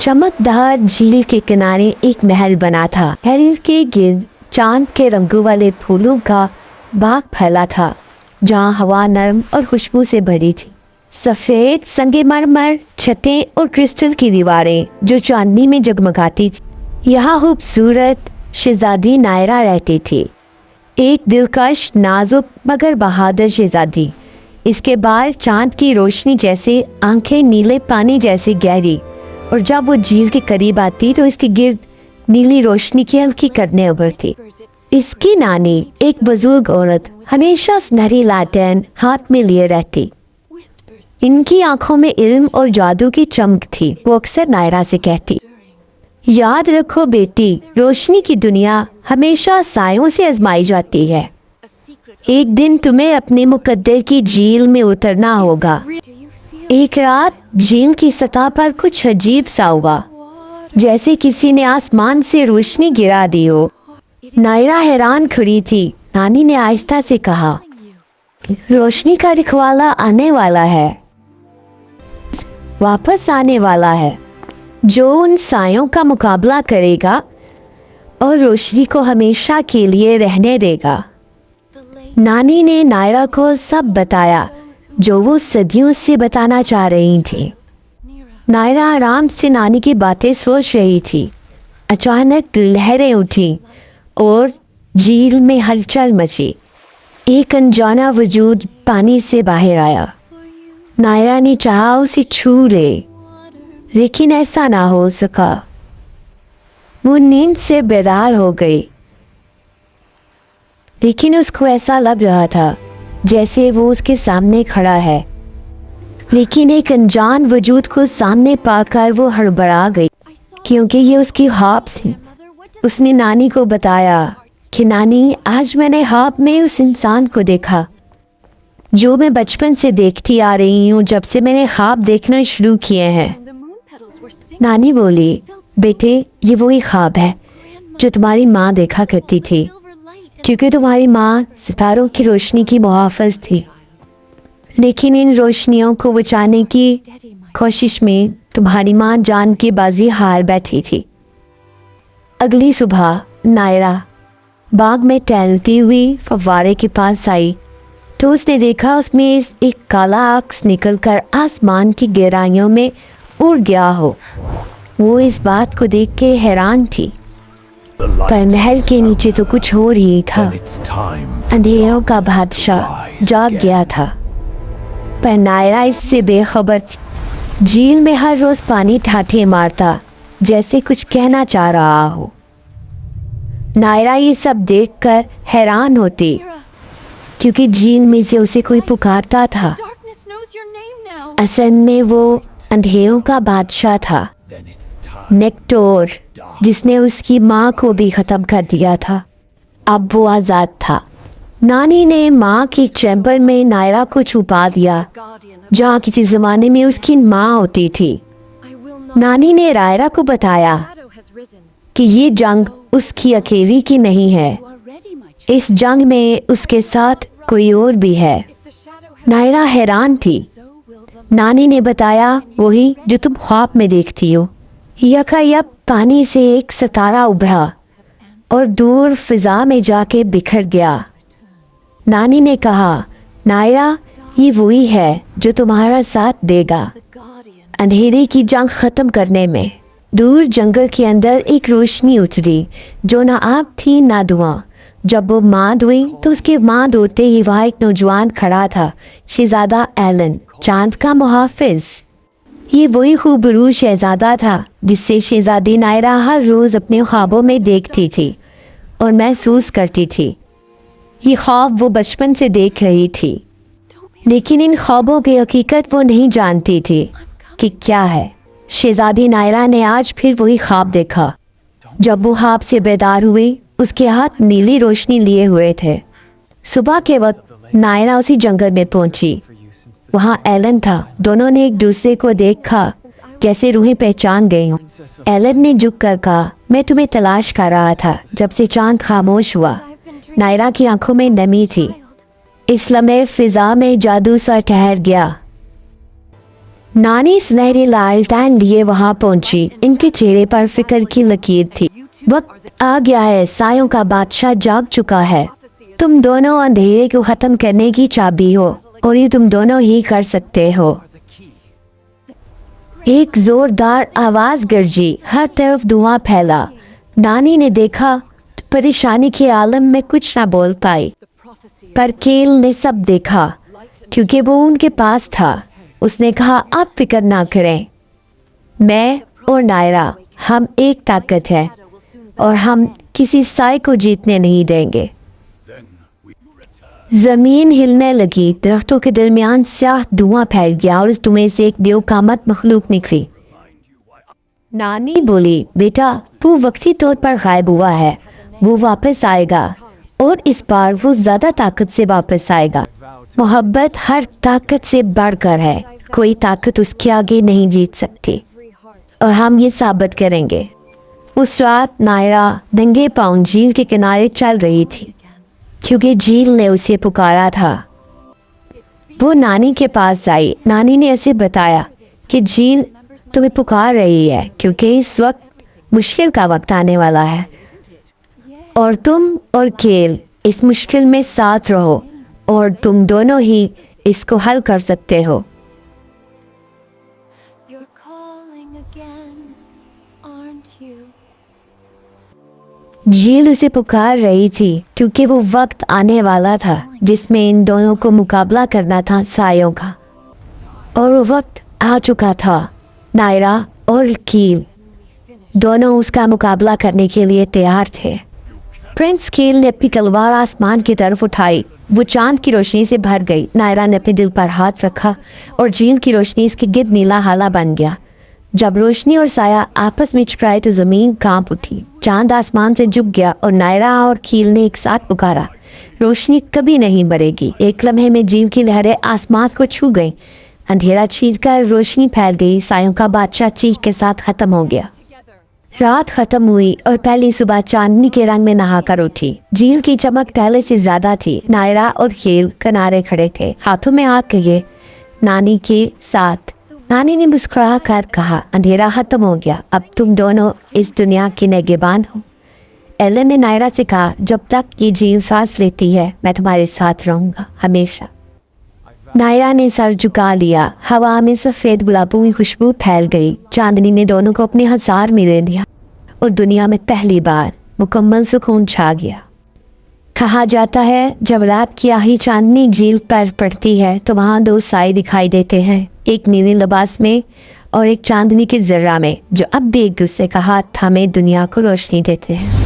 चमकदार झील के किनारे एक महल बना था। महल के गिर्द चांद के रंगों वाले फूलों का बाग फैला था, जहाँ हवा नरम और खुशबू से भरी थी। सफ़ेद संगमरमर छतें और क्रिस्टल की दीवारें जो चांदनी में जगमगाती थी। यहाँ खूबसूरत शहजादी नायरा रहती थी, एक दिलकश नाजुक मगर बहादुर शहजादी। इसके बाल चांद की रोशनी जैसे, आंखें नीले पानी जैसे गहरी, और जब वो झील के करीब आती तो इसके गिर्द नीली रोशनी की हल्की करने उभरती। इसकी नानी एक बुजुर्ग औरत हमेशा सुनहरी लालटेन हाथ में लिए रहती। इनकी आंखों में इल्म और जादू की चमक थी। वो अक्सर नायरा से कहती, याद रखो बेटी, रोशनी की दुनिया हमेशा सायों से आजमाई जाती है। एक दिन तुम्हें अपने मुकद्दर की झील में उतरना होगा। एक रात झील की सतह पर कुछ अजीब सा हुआ, जैसे किसी ने आसमान से रोशनी गिरा दी हो। नायरा हैरान खड़ी थी। नानी ने आहिस्ता से कहा, रोशनी का रखवाला आने वाला है, वापस आने वाला है, जो उन सायों का मुकाबला करेगा और रोशनी को हमेशा के लिए रहने देगा। नानी ने नायरा को सब बताया जो वो सदियों से बताना चाह रही थी। नायरा आराम से नानी की बातें सोच रही थी। अचानक लहरें उठी और झील में हलचल मची। एक अनजाना वजूद पानी से बाहर आया। नायरा ने चाहा उसे छू ले, लेकिन ऐसा ना हो सका। वो नींद से बेदार हो गई, लेकिन उसको ऐसा लग रहा था जैसे वो उसके सामने खड़ा है। लेकिन एक अनजान वजूद को सामने पाकर वो हड़बड़ा गई, क्योंकि ये उसकी ख्वाब थी। उसने नानी को बताया कि नानी, आज मैंने ख्वाब में उस इंसान को देखा जो मैं बचपन से देखती आ रही हूँ, जब से मैंने ख्वाब देखना शुरू किए हैं। नानी बोली, बेटे, ये वही ख्वाब है जो तुम्हारी माँ देखा करती थी, क्योंकि तुम्हारी माँ सितारों की रोशनी की मुहाफ़िज़ थी। लेकिन इन रोशनियों को बचाने की कोशिश में तुम्हारी माँ जान की बाजी हार बैठी थी। अगली सुबह नायरा बाग में टहलती हुई फव्वारे के पास आई तो उसने देखा उसमें एक काला अक्स निकलकर आसमान की गहराइयों में उड़ गया हो। वो इस बात को देख के हैरान थी, पर महल के नीचे तो कुछ हो रही था। अंधेरों का बादशाह जाग गया था, पर नायरा इससे बेखबर थी। झील में हर रोज पानी ठाठे मारता, जैसे कुछ कहना चाह रहा हो। नायरा ये सब देखकर हैरान होती, क्योंकि झील में से उसे कोई पुकारता था। असल में वो अंधेरों का बादशाह था, नेक्टोर, जिसने उसकी माँ को भी ख़त्म कर दिया था। अब वो आज़ाद था। नानी ने माँ के चैम्बर में नायरा को छुपा दिया, जहाँ किसी ज़माने में उसकी माँ होती थी। नानी ने नायरा को बताया कि ये जंग उसकी अकेली की नहीं है, इस जंग में उसके साथ कोई और भी है। नायरा हैरान थी। नानी ने बताया, वही जो तुम ख्वाब में देखती हो। यकायक पानी से एक सितारा उभरा और दूर फिजा में जाके बिखर गया। नानी ने कहा, नायरा, ये वही है जो तुम्हारा साथ देगा अंधेरे की जंग ख़त्म करने में। दूर जंगल के अंदर एक रोशनी उतरी जो ना आग थी ना धुआं। जब वो मांद हुई तो उसके मांद होते ही वहाँ एक नौजवान खड़ा था, शहजादा एलन, चांद का मुहाफिज। ये वही खूबरू शहजादा था जिससे शहजादी नायरा हर रोज़ अपने ख्वाबों में देखती थी और महसूस करती थी। ये ख्वाब वो बचपन से देख रही थी, लेकिन इन ख्वाबों की हकीकत वो नहीं जानती थी कि क्या है। शहजादी नायरा ने आज फिर वही ख्वाब देखा। जब वो ख्वाब से बेदार हुई, उसके हाथ नीली रोशनी लिए हुए थे। सुबह के वक्त नायरा उसी जंगल में पहुंची। वहाँ एलन था। दोनों ने एक दूसरे को देखा, कैसे रूहें पहचान गई हों। एलन ने झुक कर कहा, मैं तुम्हें तलाश कर रहा था जब से चांद खामोश हुआ। नायरा की आंखों में नमी थी। इस लम्हे फिजा में जादू सा ठहर गया। नानी सुनहरे लाल टैन लिए वहां पहुंची। इनके चेहरे पर फिक्र की लकीर थी। वक्त आ गया है, सायों का बादशाह जाग चुका है। तुम दोनों अंधेरे को खत्म करने की चाबी हो और ये तुम दोनों ही कर सकते हो। एक जोरदार आवाज गरजी, हर तरफ धुआं फैला। नानी ने देखा तो परेशानी के आलम में कुछ ना बोल पाई, पर केल ने सब देखा क्योंकि वो उनके पास था। उसने कहा, आप फिक्र ना करें, मैं और नायरा हम एक ताकत है और हम किसी साय को जीतने नहीं देंगे। जमीन हिलने लगी, दरख्तों के दरमियान स्याह धुआं फैल गया और इस धुएं से एक बेवकामत मखलूक निकली। नानी बोली, बेटा वो वक्ती तौर पर गायब हुआ है, वो वापस आएगा और इस बार वो ज्यादा ताकत से वापस आएगा। मोहब्बत हर ताकत से बढ़कर है, कोई ताकत उसके आगे नहीं जीत सकती और हम ये साबित करेंगे। उस रात नायरा नंगे पांव झील के किनारे चल रही थी क्योंकि झील ने उसे पुकारा था। वो नानी के पास आई। नानी ने उसे बताया कि झील तुम्हें पुकार रही है क्योंकि इस वक्त मुश्किल का वक्त आने वाला है और तुम और केल इस मुश्किल में साथ रहो और तुम दोनों ही इसको हल कर सकते हो। झील उसे पुकार रही थी क्योंकि वो वक्त आने वाला था जिसमें इन दोनों को मुकाबला करना था सायों का, और वो वक्त आ चुका था। नायरा और कील दोनों उसका मुकाबला करने के लिए तैयार थे। प्रिंस कील ने अपनी तलवार आसमान की तरफ उठाई। वो चांद की रोशनी से भर गई। नायरा ने अपने दिल पर हाथ रखा और झील की रोशनी इसके गिर्द नीला हाला बन गया। जब रोशनी और साया आपस में टकराए तो जमीन कांप उठी, चांद आसमान से झुक गया और नायरा और कील ने एक साथ पुकारा, रोशनी कभी नहीं मरेगी। एक लम्हे में झील की लहरें आसमान को छू गईं। अंधेरा चीज कर रोशनी फैल गई। सायों का बादशाह चीख के साथ खत्म हो गया। रात खत्म हुई और पहली सुबह चांदनी के रंग में नहाकर उठी। झील की चमक पहले से ज्यादा थी। नायरा और कील किनारे खड़े थे, हाथों में हाथ लिए नानी के साथ। नानी ने मुस्कुरा कर कहा, अंधेरा खत्म हो गया, अब तुम दोनों इस दुनिया के निगहबान हो। एलन ने नायरा से कहा, जब तक ये झील सांस लेती है मैं तुम्हारे साथ रहूंगा हमेशा। नायरा ने सर झुका लिया। हवा में सफ़ेद गुलाबों की खुशबू फैल गई। चांदनी ने दोनों को अपने 1000 में ले लिया और दुनिया में पहली बार मुकम्मल सुकून छा गया। कहा जाता है जब रात की आही चांदनी झील पर पड़ती है तो वहाँ 2 साए दिखाई देते हैं, एक नीले लिबास में और एक चांदनी के जर्रा में, जो अब भी एक दूसरे का हाथ थामे दुनिया को रोशनी देते हैं।